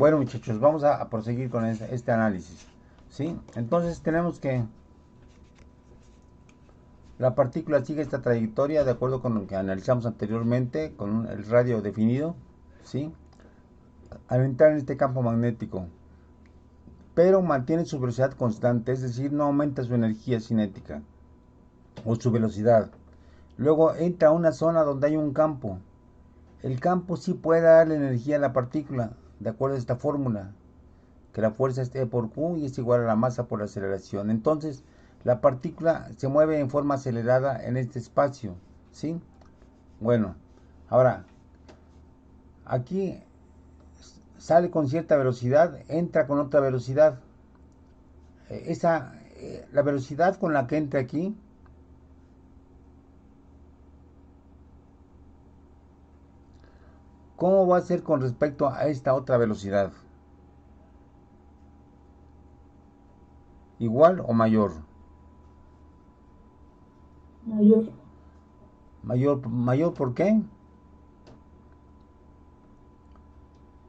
Bueno, muchachos, vamos a proseguir con este análisis. ¿Sí? Entonces tenemos que la partícula sigue esta trayectoria de acuerdo con lo que analizamos anteriormente, con el radio definido, ¿sí? Al entrar en este campo magnético, pero mantiene su velocidad constante, es decir, no aumenta su energía cinética o su velocidad. Luego entra a una zona donde hay un campo. El campo sí puede darle energía a la partícula, de acuerdo a esta fórmula, que la fuerza es E por Q y es igual a la masa por la aceleración. Entonces, la partícula se mueve en forma acelerada en este espacio, ¿sí? Bueno, ahora, aquí sale con cierta velocidad, entra con otra velocidad. La velocidad con la que entra aquí, ¿cómo va a ser con respecto a esta otra velocidad? ¿Igual o mayor? Mayor. Mayor, ¿por qué?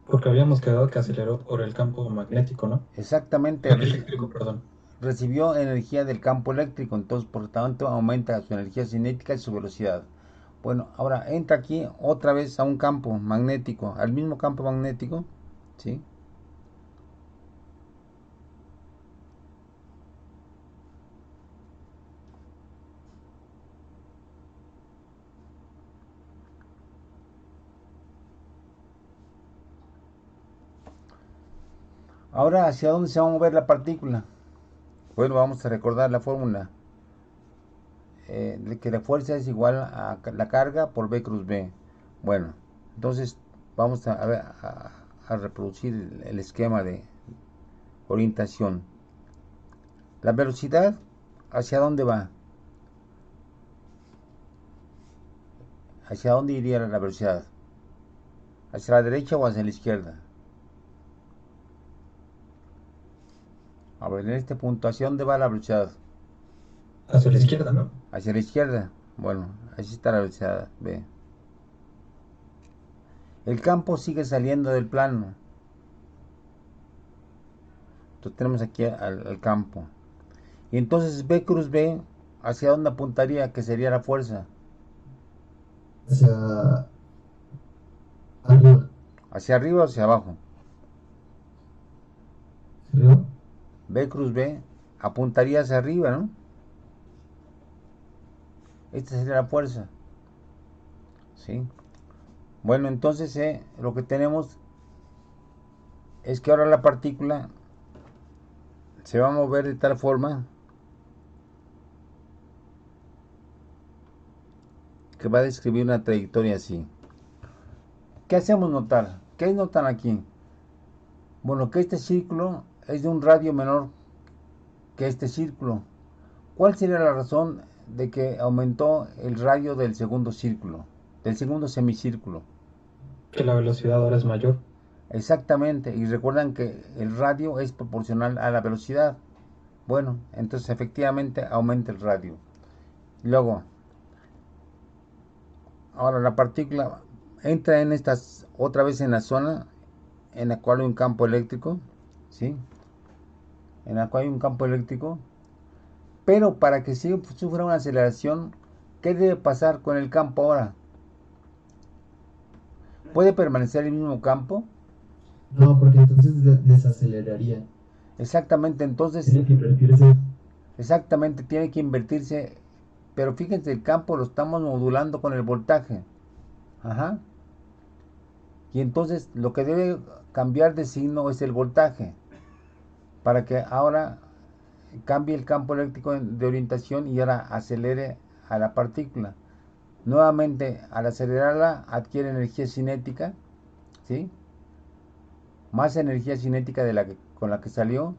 Porque habíamos quedado que aceleró por el campo magnético, ¿no? Exactamente, Eléctrico, perdón. recibió energía del campo eléctrico, entonces por lo tanto aumenta su energía cinética y su velocidad. Bueno, ahora entra aquí otra vez a un campo magnético, al mismo campo magnético, ¿sí? Ahora, ¿hacia dónde se va a mover la partícula? Bueno, vamos a recordar la fórmula, de que la fuerza es igual a la carga por B cruz B. Bueno, entonces vamos a reproducir el esquema de orientación. La velocidad, ¿hacia dónde va? ¿Hacia dónde iría la velocidad? ¿Hacia la derecha o hacia la izquierda? A ver, en este punto, ¿hacia dónde va la velocidad? Hacia la izquierda, ¿no? Hacia la izquierda. Bueno, así está la velocidad. Ve. El campo sigue saliendo del plano. Entonces tenemos aquí al campo. Y entonces B cruz B, ¿hacia dónde apuntaría? Que sería la fuerza. Hacia arriba. ¿Hacia arriba o hacia abajo? ¿Arriba? B cruz B apuntaría hacia arriba, ¿no? Esta sería la fuerza. ¿Sí? Bueno, entonces lo que tenemos es que ahora la partícula se va a mover de tal forma que va a describir una trayectoria así. ¿Qué hacemos notar? ¿Qué notan aquí? Bueno, que este círculo es de un radio menor que este círculo. ¿Cuál sería la razón de que aumentó el radio del segundo círculo, del segundo semicírculo? Que la velocidad ahora es mayor. Exactamente, y recuerdan que el radio es proporcional a la velocidad. Bueno, entonces efectivamente aumenta el radio. Luego, ahora la partícula entra en estas, otra vez en la zona en la cual hay un campo eléctrico, ¿sí? En la cual hay un campo eléctrico, pero para que sufra una aceleración, ¿qué debe pasar con el campo ahora? ¿Puede permanecer el mismo campo? No, porque entonces desaceleraría. Exactamente, entonces, Tiene que invertirse. exactamente tiene que invertirse, pero fíjense, el campo lo estamos modulando con el voltaje. Ajá. Y entonces lo que debe cambiar de signo es el voltaje, para que ahora cambie el campo eléctrico de orientación y ahora acelere a la partícula. Nuevamente, al acelerarla, adquiere energía cinética, ¿sí? Más energía cinética de con la que salió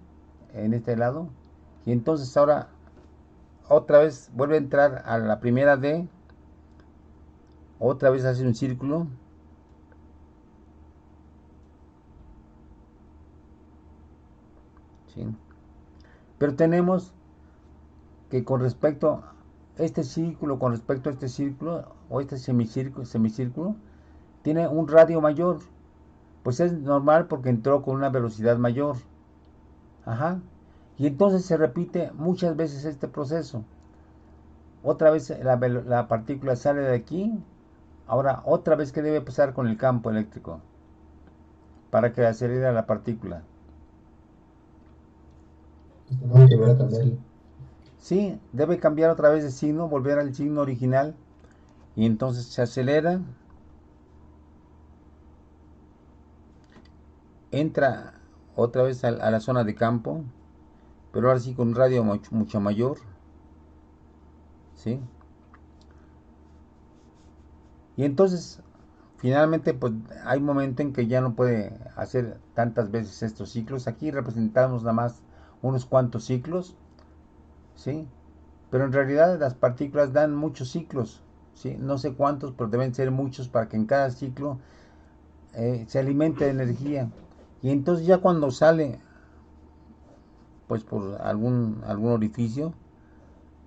en este lado. Y entonces ahora otra vez vuelve a entrar a la primera D, otra vez hace un círculo, ¿sí? Pero tenemos que con respecto a este círculo, con respecto a este círculo, o este semicírculo, tiene un radio mayor. Pues es normal porque entró con una velocidad mayor. Ajá. Y entonces se repite muchas veces este proceso. Otra vez la partícula sale de aquí. Ahora, otra vez que debe pasar con el campo eléctrico para que acelere la partícula. Pues tenemos que volver a cambiarlo. Sí, debe cambiar otra vez de signo, volver al signo original y entonces se acelera, entra otra vez a la zona de campo, pero ahora sí con un radio mucho mayor, ¿sí? Y entonces finalmente pues hay un momento en que ya no puede hacer tantas veces estos ciclos. Aquí representamos nada más unos cuantos ciclos, ¿sí? Pero en realidad las partículas dan muchos ciclos, ¿sí? No sé cuántos, pero deben ser muchos para que en cada ciclo se alimente de energía. Y entonces ya cuando sale, pues por algún orificio,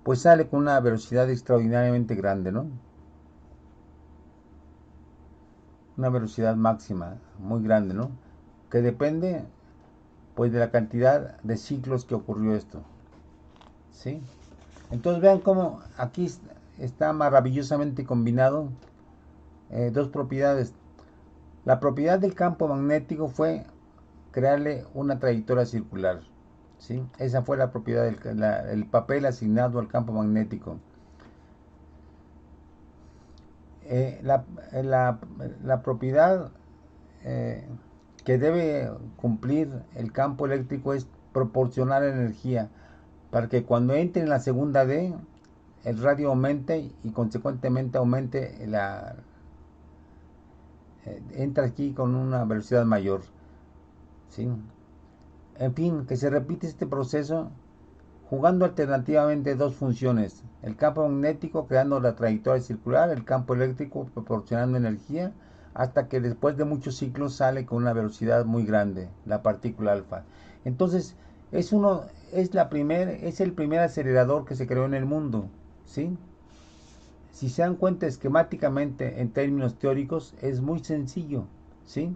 pues sale con una velocidad extraordinariamente grande, ¿no? Una velocidad máxima, muy grande, ¿no? Que depende, pues, de la cantidad de ciclos que ocurrió esto, ¿sí? Entonces vean cómo aquí está maravillosamente combinado dos propiedades. La propiedad del campo magnético fue crearle una trayectoria circular, ¿sí? Esa fue la propiedad el papel asignado al campo magnético. Eh, la, la, la propiedad eh, que debe cumplir el campo eléctrico es proporcionar energía para que cuando entre en la segunda D el radio aumente y consecuentemente aumente entra aquí con una velocidad mayor, ¿sí? En fin, que se repite este proceso jugando alternativamente dos funciones, el campo magnético creando la trayectoria circular, el campo eléctrico proporcionando energía, hasta que después de muchos ciclos sale con una velocidad muy grande, la partícula alfa. Entonces, es el primer acelerador que se creó en el mundo, ¿sí? Si se dan cuenta esquemáticamente en términos teóricos, es muy sencillo, ¿sí?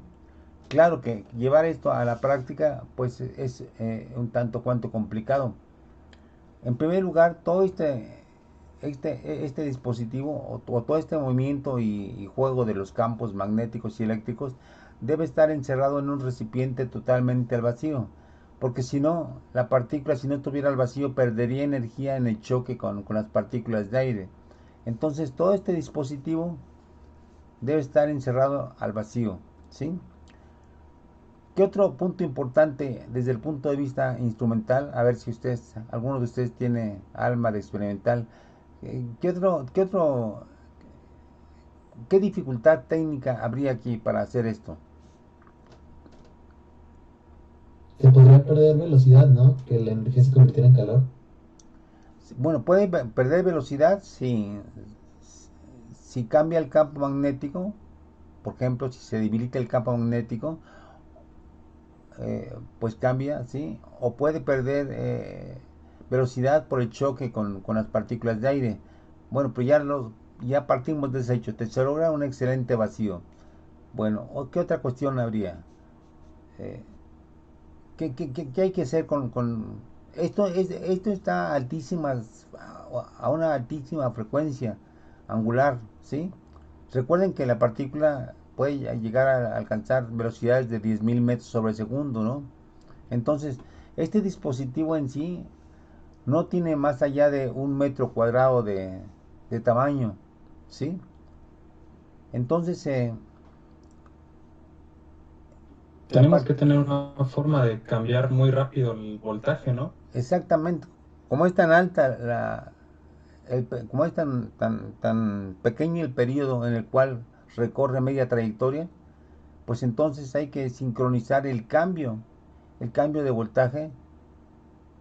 Claro que llevar esto a la práctica, pues es un tanto cuanto complicado. En primer lugar, todo este dispositivo o todo este movimiento y juego de los campos magnéticos y eléctricos debe estar encerrado en un recipiente totalmente al vacío, porque si no, la partícula, si no estuviera al vacío, perdería energía en el choque con las partículas de aire. Entonces, todo este dispositivo debe estar encerrado al vacío, ¿sí? ¿Qué otro punto importante desde el punto de vista instrumental? A ver si ustedes, alguno de ustedes tiene alma de experimental. ¿Qué dificultad técnica habría aquí para hacer esto? Se podría perder velocidad, ¿no? Que la energía se convirtiera en calor. Bueno, puede perder velocidad si cambia el campo magnético, por ejemplo, si se debilita el campo magnético, pues cambia, ¿sí? O puede perder velocidad por el choque con las partículas de aire. Bueno, pues ya partimos de ese hecho. Se logra un excelente vacío. Bueno, ¿qué otra cuestión habría? Eh, ¿Qué hay que hacer con esto? Esto está a una altísima frecuencia angular, ¿sí? Recuerden que la partícula puede llegar a alcanzar velocidades de 10.000 metros sobre segundo, ¿no? Entonces, este dispositivo en sí no tiene más allá de 1 metro cuadrado de tamaño, ¿sí? Entonces, la Tenemos par- que tener una forma de cambiar muy rápido el voltaje, ¿no? exactamente, como es tan alta como es tan pequeño el periodo en el cual recorre media trayectoria, pues entonces hay que sincronizar el cambio de voltaje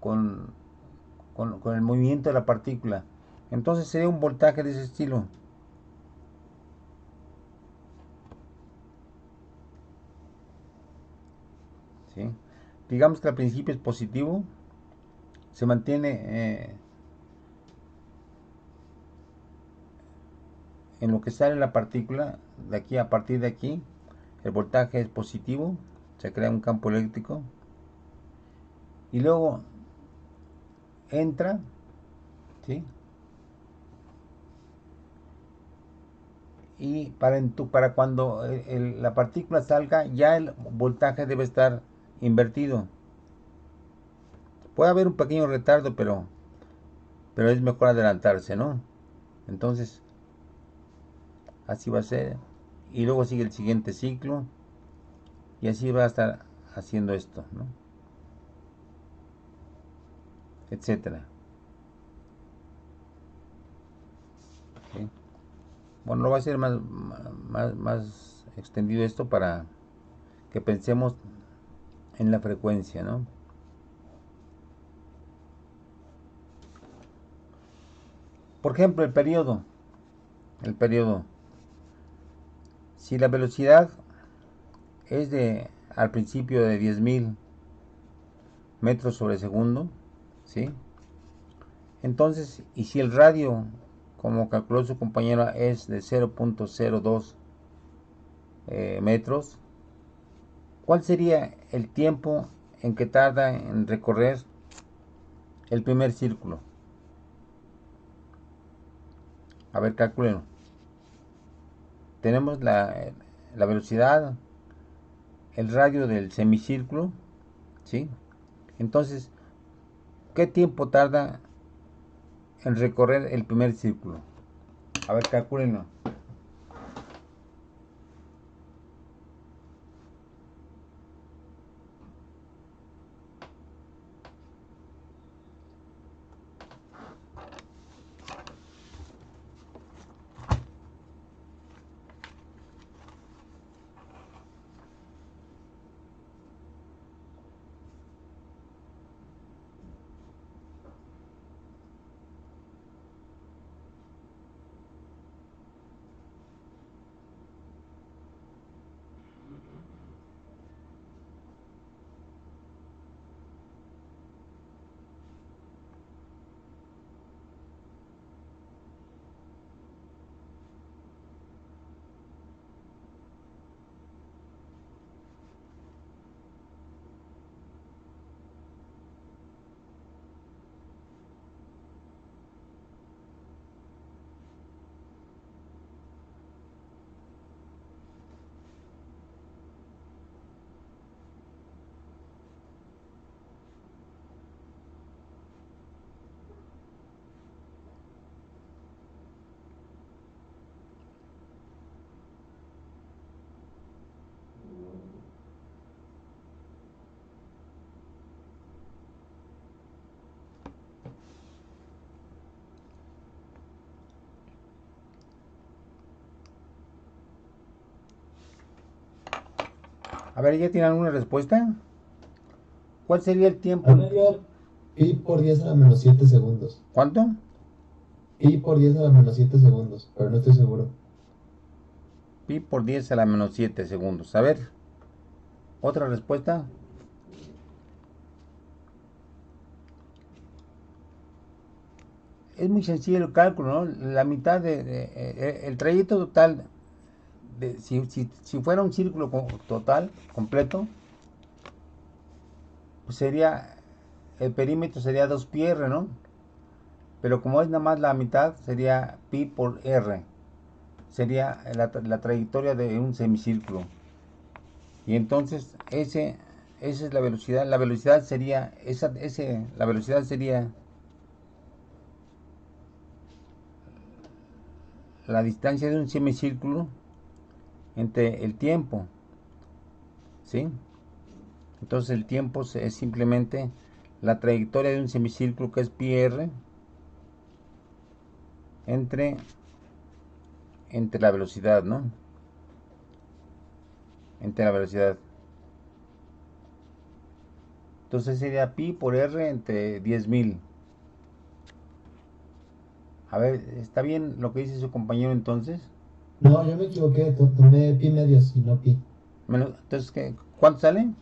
con, con el movimiento de la partícula. Entonces sería un voltaje de ese estilo. ¿Sí? Digamos que al principio es positivo, se mantiene en lo que sale la partícula, de aquí a partir de aquí, el voltaje es positivo, se crea un campo eléctrico y luego entra, ¿sí? Y para cuando la partícula salga, ya el voltaje debe estar invertido. Puede haber un pequeño retardo, pero es mejor adelantarse, ¿no? Entonces, así va a ser. Y luego sigue el siguiente ciclo. Y así va a estar haciendo esto, ¿no? Etcétera. ¿Sí? Bueno, lo va a ser más extendido esto para que pensemos en la frecuencia, ¿no? Por ejemplo, el periodo. El periodo. Si la velocidad es al principio de 10.000 metros sobre segundo, ¿sí? Entonces, y si el radio, como calculó su compañera, es de 0.02 metros, ¿cuál sería el tiempo en que tarda en recorrer el primer círculo? A ver, calculen. Tenemos la velocidad, el radio del semicírculo, ¿sí? Entonces, ¿qué tiempo tarda en recorrer el primer círculo? A ver, calculenlo. A ver, ¿ya tienen alguna respuesta? ¿Cuál sería el tiempo? Pi por 10 a la menos 7 segundos. ¿Cuánto? Pi por 10 a la menos 7 segundos, pero no estoy seguro. Pi por 10 a la menos 7 segundos. A ver, otra respuesta. Es muy sencillo el cálculo, ¿no? La mitad el trayecto total, si fuera un círculo total, completo, pues sería, el perímetro sería 2πr, ¿no? Pero como es nada más la mitad, sería pi por r. Sería la trayectoria de un semicírculo. Y entonces, esa es la velocidad. La velocidad sería, la velocidad sería la distancia de un semicírculo entre el tiempo, ¿sí? Entonces el tiempo es simplemente la trayectoria de un semicírculo, que es pi r, entre, entre la velocidad, ¿no? Entre la velocidad. Entonces sería pi por r entre 10.000. A ver, ¿está bien lo que dice su compañero entonces? No, yo me equivoqué, tomé pi medios y no pi. Entonces, ¿cuánto sale?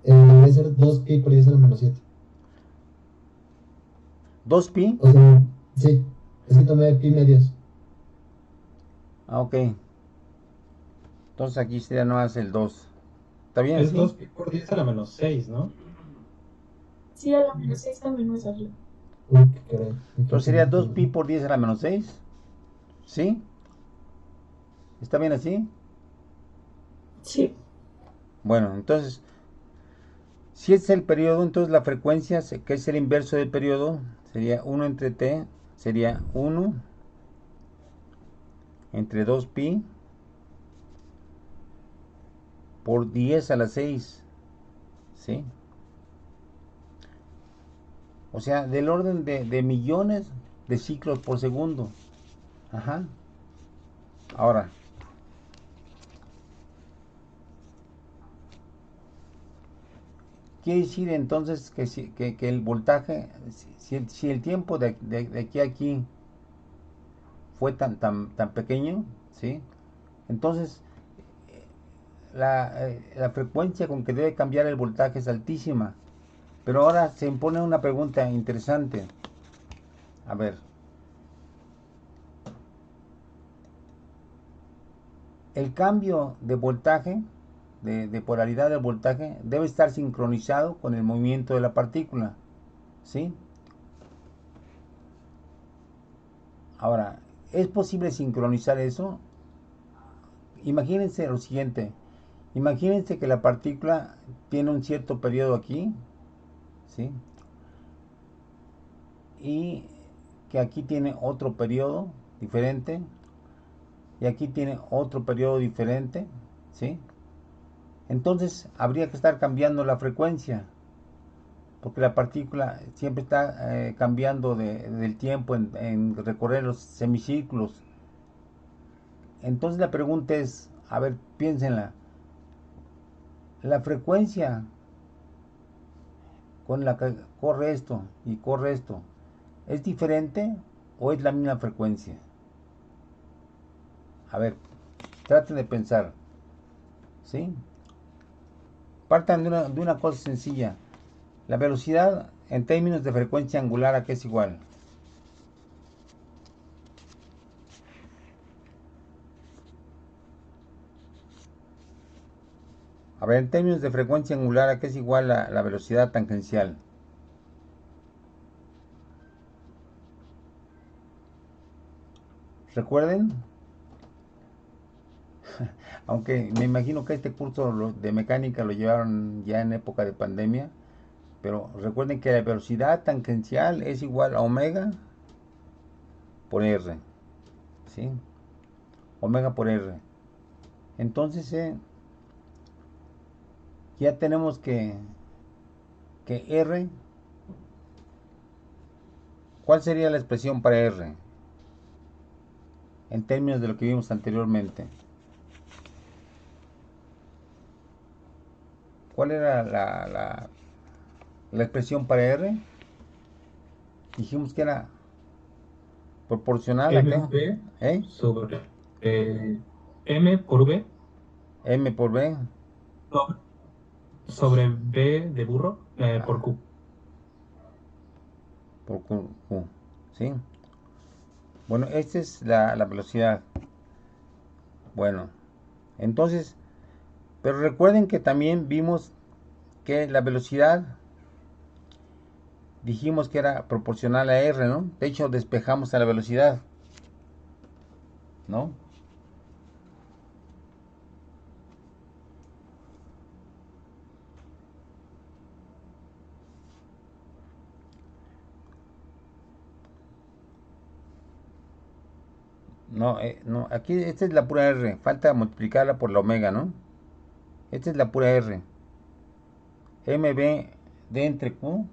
Debe ser 2 pi por 10 a la menos 7. ¿2 pi? O sea, sí, es que tomé pi medios. Ah, ok. Entonces aquí sería nomás el 2. ¿Está bien Es así? 2pi por 10 a la menos 6, ¿no? Sí, a la menos 6 también me salió. Uy, qué caray, me Entonces equivoqué sería un 2 poco. pi por 10 a la menos 6. ¿Sí? ¿Está bien así? Sí, Bueno, entonces, si es el periodo, entonces la frecuencia, que es el inverso del periodo, sería 1 entre t, sería 1 entre 2 pi por 10 a la 6. ¿Sí? O sea, del orden de millones de ciclos por segundo. Ajá. Ahora, quiere decir entonces que, que el voltaje, si el tiempo de aquí a aquí fue tan pequeño, ¿sí? Entonces, la frecuencia con que debe cambiar el voltaje es altísima. Pero ahora se impone una pregunta interesante. A ver, el cambio de voltaje, de polaridad del voltaje, debe estar sincronizado con el movimiento de la partícula, ¿sí? Ahora, ¿es posible sincronizar eso? Imagínense lo siguiente. Imagínense que la partícula tiene un cierto periodo aquí, ¿sí? Y que aquí tiene otro periodo diferente y aquí tiene otro periodo diferente, ¿sí? Entonces habría que estar cambiando la frecuencia, porque la partícula siempre está cambiando del tiempo en recorrer los semicírculos. Entonces la pregunta es, a ver, piénsenla, la frecuencia con la que corre esto y corre esto, ¿es diferente o es la misma frecuencia? A ver, traten de pensar, ¿sí? Partan de una cosa sencilla. La velocidad en términos de frecuencia angular, ¿a qué es igual? A ver, en términos de frecuencia angular, ¿a qué es igual la velocidad tangencial? Recuerden, aunque me imagino que este curso de mecánica lo llevaron ya en época de pandemia, pero recuerden que la velocidad tangencial es igual a omega por r, ¿sí? Omega por r. Entonces, ya tenemos que r, ¿cuál sería la expresión para r? En términos de lo que vimos anteriormente. ¿Cuál era la expresión para r? Dijimos que era proporcional a qué? MV ¿Eh? sobre M por V M por B. sobre sobre B de burro por Ah, Q. por Q, ¿sí? Bueno, esta es la velocidad. Bueno, entonces, pero recuerden que también vimos que la velocidad dijimos que era proporcional a R, ¿no? De hecho, despejamos a la velocidad, ¿no? No, no, aquí esta es la pura R, falta multiplicarla por la omega, ¿no? Esta es la pura R. MB de entre Q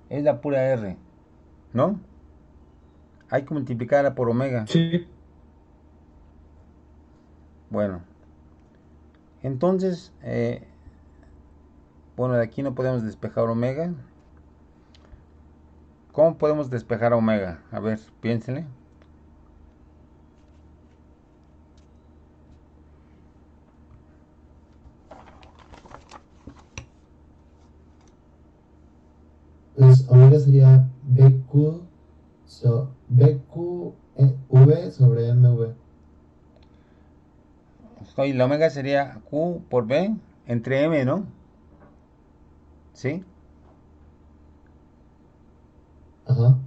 es la pura R, ¿no? Hay que multiplicarla por omega. Sí, Bueno, entonces, bueno, de aquí no podemos despejar omega. ¿Cómo podemos despejar omega? A ver, piénsenle. Pues omega sería BQ, BQ V sobre MV. y la omega sería Q por B entre M, ¿no? ¿Sí? Ajá.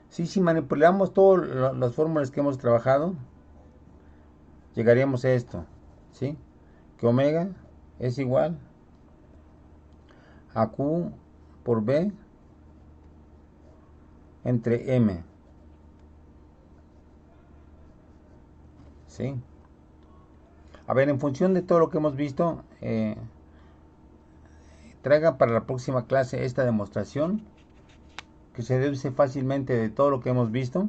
Sí, si manipulamos todas las fórmulas que hemos trabajado, llegaríamos a esto, ¿sí? Que omega es igual a Q por B entre M, ¿sí? A ver, en función de todo lo que hemos visto, traigan para la próxima clase esta demostración que se deduce fácilmente de todo lo que hemos visto.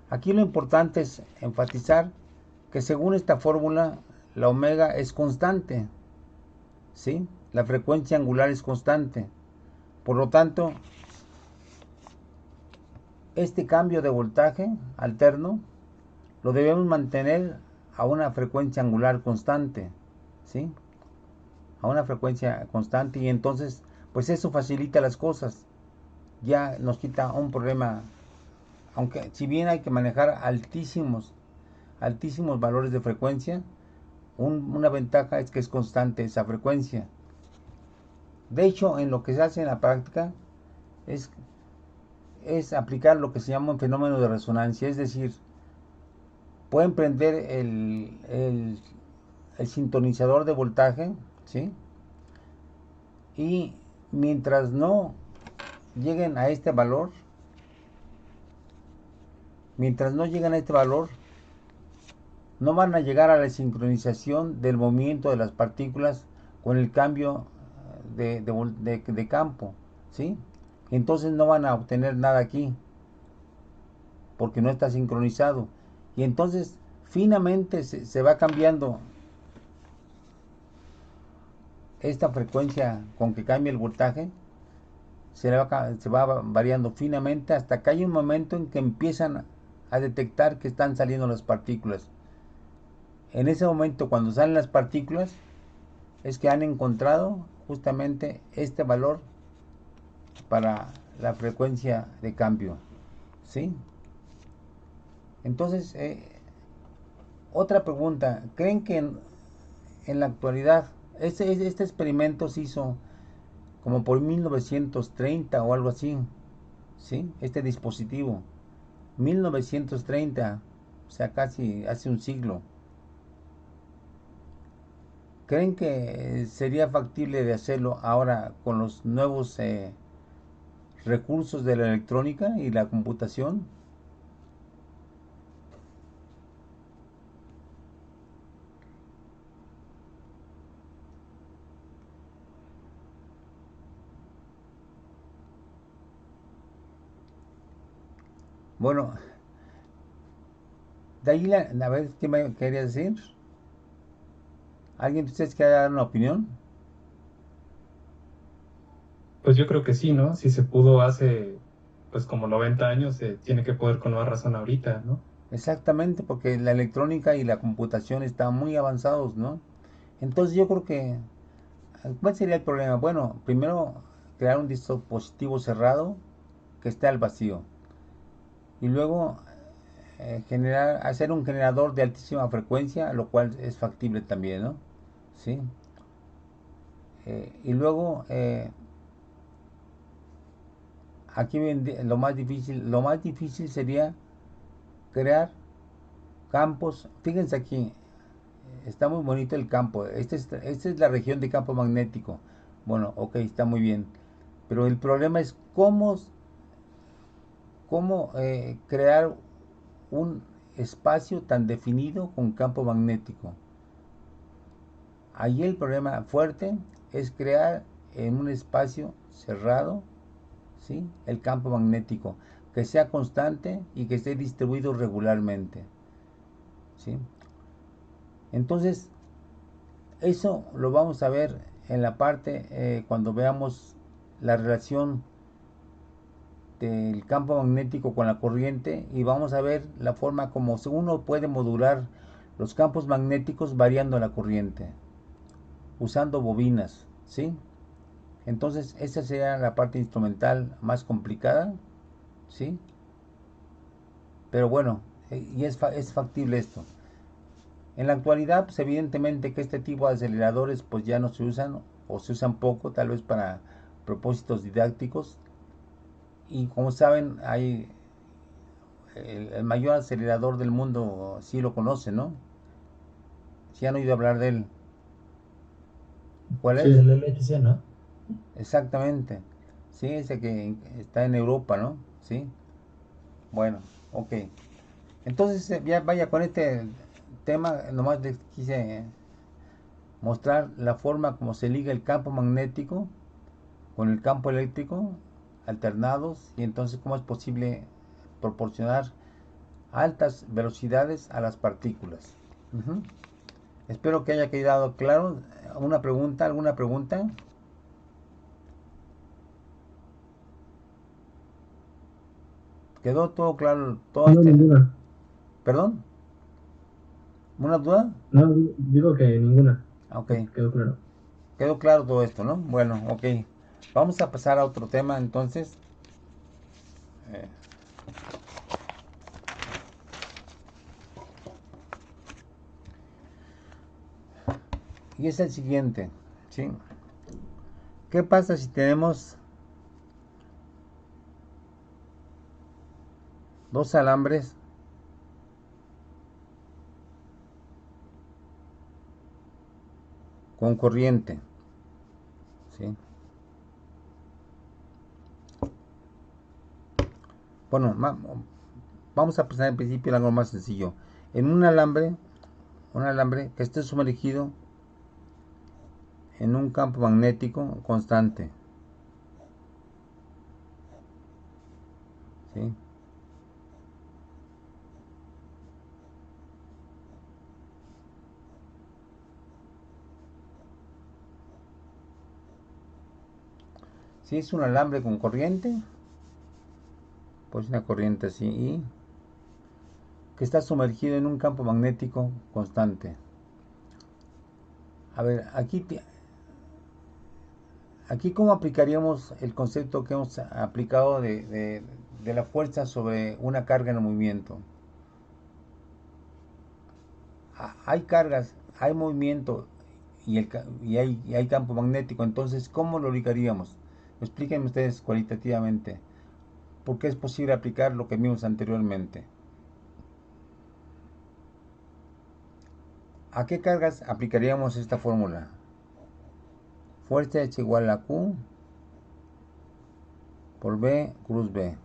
Aquí lo importante es enfatizar que según esta fórmula, la omega es constante, ¿sí? La frecuencia angular es constante. Por lo tanto, este cambio de voltaje alterno lo debemos mantener a una frecuencia angular constante, ¿sí? A una frecuencia constante, y entonces, pues eso facilita las cosas. Ya nos quita un problema, aunque si bien hay que manejar altísimos valores de frecuencia, una ventaja es que es constante esa frecuencia. De hecho, en lo que se hace en la práctica es, es aplicar lo que se llama un fenómeno de resonancia, es decir, pueden prender el sintonizador de voltaje, ¿sí? Y mientras no lleguen a este valor, mientras no lleguen a este valor, no van a llegar a la sincronización del movimiento de las partículas con el cambio de campo, ¿sí? Entonces no van a obtener nada aquí, porque no está sincronizado. Y entonces finamente se va cambiando esta frecuencia con que cambia el voltaje, se va variando finamente hasta que hay un momento en que empiezan a detectar que están saliendo las partículas. En ese momento, cuando salen las partículas, es que han encontrado justamente este valor para la frecuencia de cambio, ¿sí? Entonces, otra pregunta, ¿creen que en la actualidad este experimento se hizo como por 1930 o algo así, ¿sí? Este dispositivo, 1930, o sea, casi hace un siglo. ¿Creen que sería factible de hacerlo ahora con los nuevos recursos de la electrónica y la computación? Bueno, de ahí a ver, ¿qué me quería decir? ¿Alguien de ustedes quiere dar una opinión? Pues yo creo que sí, ¿no? Si se pudo hace, pues como 90 años, se tiene que poder con más razón ahorita, ¿no? Exactamente, porque la electrónica y la computación están muy avanzados, ¿no? Entonces yo creo que, ¿cuál sería el problema? Bueno, primero crear un dispositivo cerrado que esté al vacío, y luego hacer un generador de altísima frecuencia, lo cual es factible también, ¿no? Sí. Y luego aquí lo más difícil sería crear campos. Fíjense aquí, está muy bonito el campo. Esta es la región de campo magnético. Bueno, ok, está muy bien. Pero el problema es cómo crear un espacio tan definido con campo magnético. Ahí el problema fuerte es crear en un espacio cerrado, ¿sí? El campo magnético, que sea constante y que esté distribuido regularmente, ¿sí? Entonces, eso lo vamos a ver en la parte cuando veamos la relación del campo magnético con la corriente, y vamos a ver la forma como uno puede modular los campos magnéticos variando la corriente, usando bobinas, ¿sí? Entonces, esa sería la parte instrumental más complicada, ¿sí? Pero bueno, y es factible esto. En la actualidad, pues evidentemente que este tipo de aceleradores pues ya no se usan o se usan poco, tal vez para propósitos didácticos. Y como saben, hay el mayor acelerador del mundo, sí lo conocen, ¿no? Si han oído hablar de él. ¿Cuál Sí, es? el LHC, ¿no? Exactamente. Sí, ese que está en Europa, ¿no? Sí. Bueno, ok. Entonces, ya vaya con este tema, nomás les quise mostrar la forma como se liga el campo magnético con el campo eléctrico alternados y entonces cómo es posible proporcionar altas velocidades a las partículas. Ujú. Espero que haya quedado claro. ¿Una pregunta? ¿Alguna pregunta? ¿Quedó todo claro? Todo No, este... ninguna. ¿Perdón? ¿Una duda? No, digo que ninguna. Ok. Quedó claro. Quedó claro todo esto, ¿no? Bueno, ok. Vamos a pasar a otro tema entonces. Eh, y es el siguiente, ¿sí? ¿Qué pasa si tenemos dos alambres con corriente? ¿Sí? Bueno, vamos a pasar en principio algo más sencillo. En un alambre que esté sumergido en un campo magnético constante, ¿sí? Si es un alambre con corriente, pues una corriente así, y que está sumergido en un campo magnético constante. A ver, aquí cómo aplicaríamos el concepto que hemos aplicado de la fuerza sobre una carga en movimiento. Hay cargas, hay movimiento y hay campo magnético, entonces ¿cómo lo aplicaríamos? Explíquenme ustedes cualitativamente por qué es posible aplicar lo que vimos anteriormente. ¿A qué cargas aplicaríamos esta fórmula? Fuerza es igual a Q por B cruz B.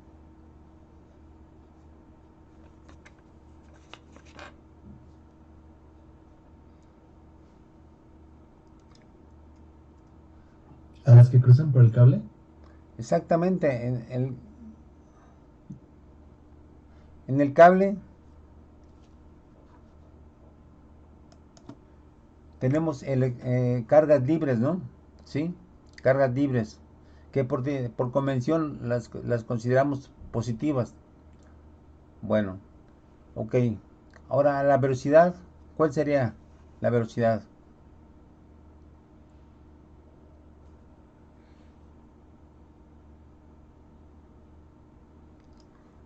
A las que cruzan por el cable. Exactamente, en el cable tenemos cargas libres, ¿no? ¿Sí? Cargas libres, que por convención las consideramos positivas. Bueno, ok. Ahora la velocidad, ¿cuál sería la velocidad?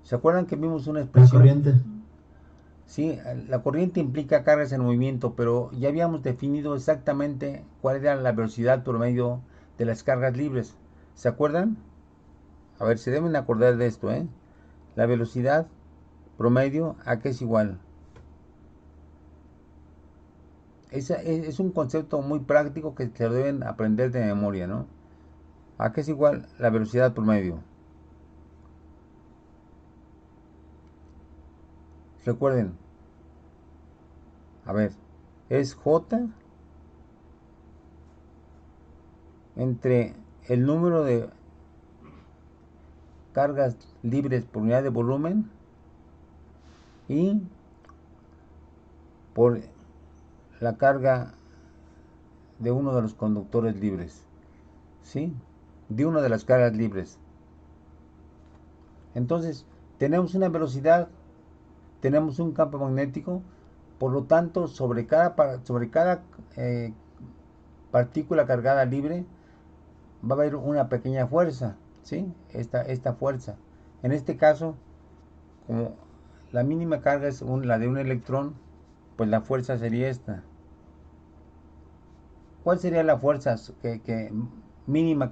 ¿Se acuerdan que vimos una La expresión? corriente. Sí, la corriente implica cargas en movimiento, pero ya habíamos definido exactamente cuál era la velocidad promedio de las cargas libres. ¿Se acuerdan? A ver, se deben acordar de esto, ¿eh? La velocidad promedio, ¿a qué es igual? Es un concepto muy práctico que se lo deben aprender de memoria, ¿no? ¿A qué es igual la velocidad promedio? Recuerden, a ver, es J entre el número de cargas libres por unidad de volumen y por la carga de uno de los conductores libres, ¿sí? De una de las cargas libres. Entonces, tenemos una velocidad, tenemos un campo magnético, por lo tanto, sobre cada eh, partícula cargada libre va a haber una pequeña fuerza, ¿sí? Esta fuerza. En este caso, como la mínima carga es la de un electrón, pues la fuerza sería esta. ¿Cuál sería la fuerza mínima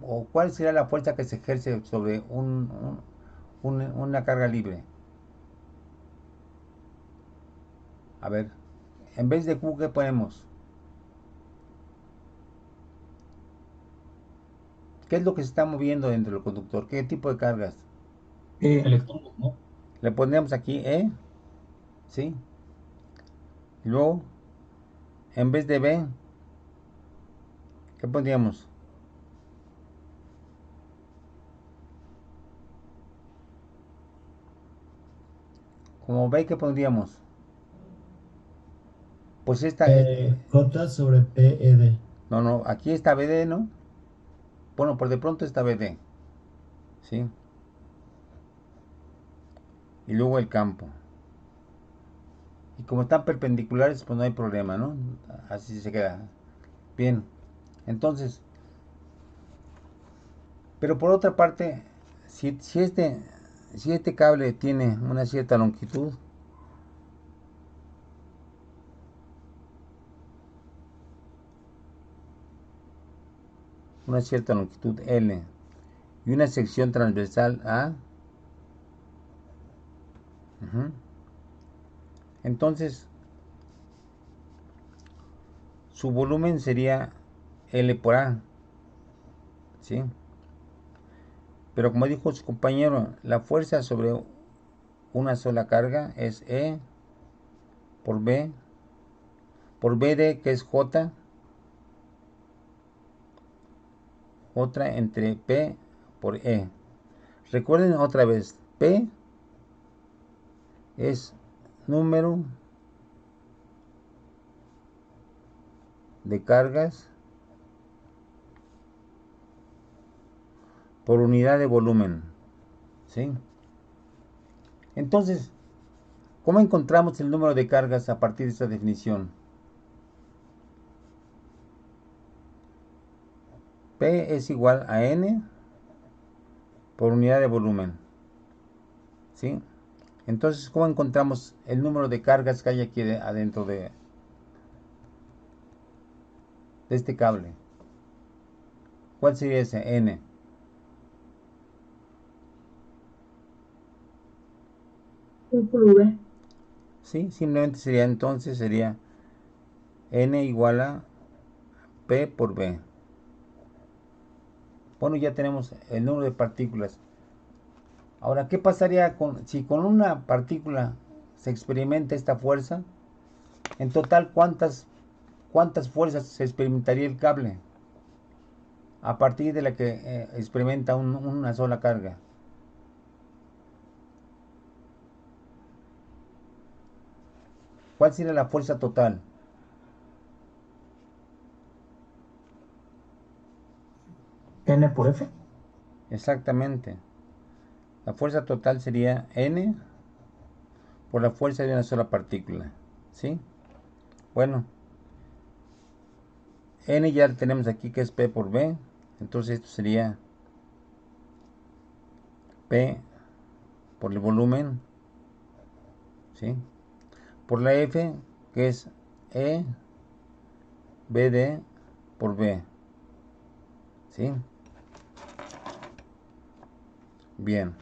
o cuál sería la fuerza que se ejerce sobre una carga libre? A ver, en vez de Q, ¿qué ponemos? ¿Qué es lo que se está moviendo dentro del conductor? ¿Qué tipo de cargas? Electrones, ¿no? Le ponemos aquí E, ¿sí? Y luego, en vez de B, ¿qué pondríamos? Como B, ¿qué pondríamos? Pues J sobre PED. no, aquí está BD, ¿no? Bueno, por de pronto está BD, ¿sí? Y luego el campo. Y como están perpendiculares, pues no hay problema, ¿no? Así se queda. Bien, entonces, pero por otra parte, si este cable tiene una cierta longitud, L, y una sección transversal A, entonces su volumen sería L por A, ¿sí? Pero como dijo su compañero, la fuerza sobre una sola carga es E por B, por BD, que es J, otra entre P por E. Recuerden otra vez, P es número de cargas por unidad de volumen, ¿sí? Entonces, ¿cómo encontramos el número de cargas a partir de esta definición? P es igual a N por unidad de volumen, ¿sí? Entonces, ¿cómo encontramos el número de cargas que hay aquí adentro de este cable? ¿Cuál sería ese N? Un por V. ¿Sí? Simplemente sería N igual a P por B. Bueno, ya tenemos el número de partículas. Ahora, ¿qué pasaría si con una partícula se experimenta esta fuerza? En total, ¿cuántas fuerzas se experimentaría el cable a partir de la que experimenta una sola carga? ¿Cuál sería la fuerza total? N por F. Exactamente. La fuerza total sería N por la fuerza de una sola partícula. ¿Sí? Bueno, N ya tenemos aquí que es P por B. Entonces esto sería P por el volumen, ¿sí? Por la F, que es E BD por B, ¿sí? Bien.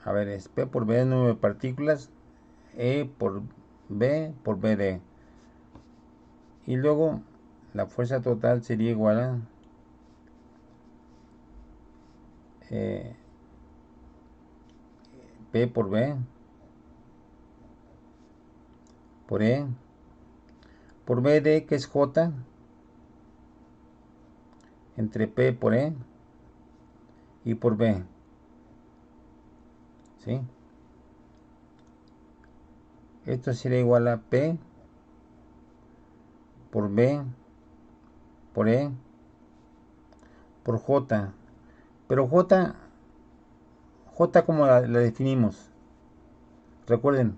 A ver, es P por B, número de partículas, E por B por BD. Y luego la fuerza total sería igual a eh, P por B por E por BD, que es J, entre P por E y por B, ¿sí? Esto sería igual a P por B por E por J. Pero J ¿cómo la definimos? Recuerden,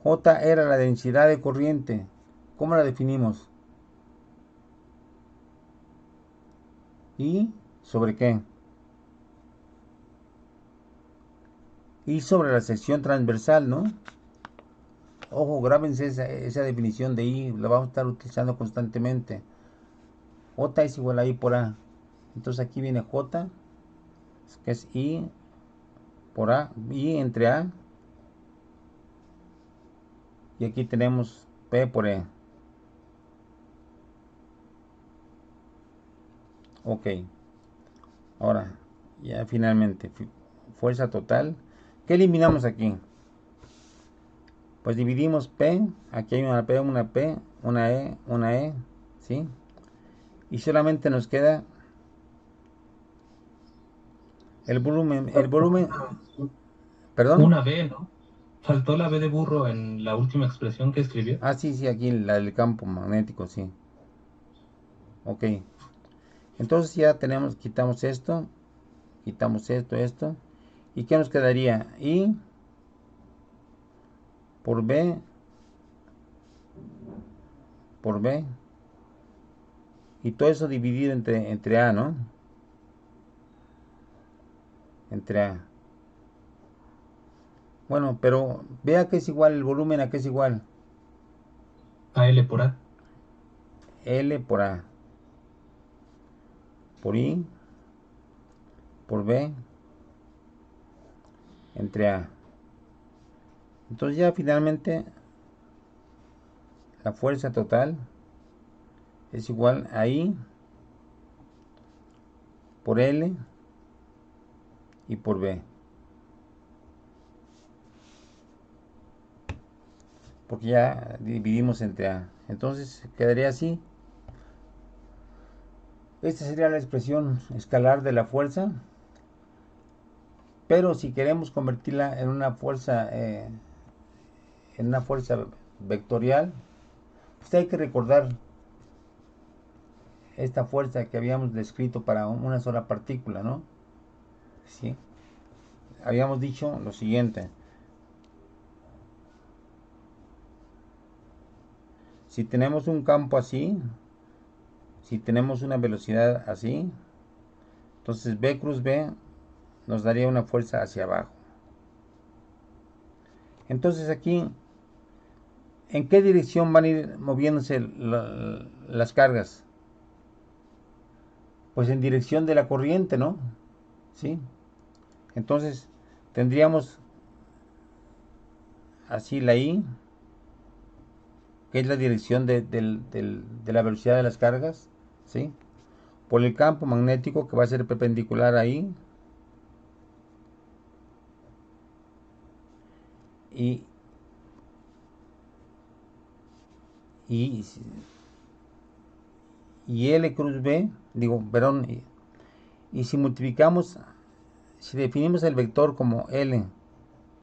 J era la densidad de corriente. ¿Cómo la definimos? I ¿Sobre qué? Y sobre la sección transversal, ¿no? Ojo, grábense esa definición de I, la vamos a estar utilizando constantemente. J es igual a I por A. Entonces aquí viene J, que es I por A, I entre A. Y aquí tenemos P por E. Ok. Ahora, ya finalmente, fuerza total. ¿Qué eliminamos aquí? Pues dividimos P. Aquí hay una P, una E, ¿sí? Y solamente nos queda el volumen, perdón. Una B, ¿no? Faltó la B de burro en la última expresión que escribió. Ah, sí, aquí la del campo magnético, sí. Ok. Entonces ya tenemos, quitamos esto, esto. ¿Y qué nos quedaría? I por B por B. Y todo eso dividido entre A, ¿no? Entre A. Bueno, pero vea que es igual el volumen, a que es igual. A L por A. L por A. Por I. Por B. Entre A. Entonces ya finalmente la fuerza total es igual a I por L y por B. Porque ya dividimos entre A. Entonces quedaría así. Esta sería la expresión escalar de la fuerza. Pero si queremos convertirla en una fuerza vectorial, pues hay que recordar esta fuerza que habíamos descrito para una sola partícula, ¿no? ¿Sí? Habíamos dicho lo siguiente. Si tenemos un campo así, si tenemos una velocidad así, entonces B cruz B nos daría una fuerza hacia abajo. Entonces aquí, ¿en qué dirección van a ir moviéndose las cargas? Pues en dirección de la corriente, ¿no? ¿Sí? Entonces tendríamos así la I, que es la dirección de la velocidad de las cargas, ¿sí? Por el campo magnético que va a ser perpendicular ahí. Y, y, y L cruz B, perdón, y si multiplicamos, si definimos el vector como L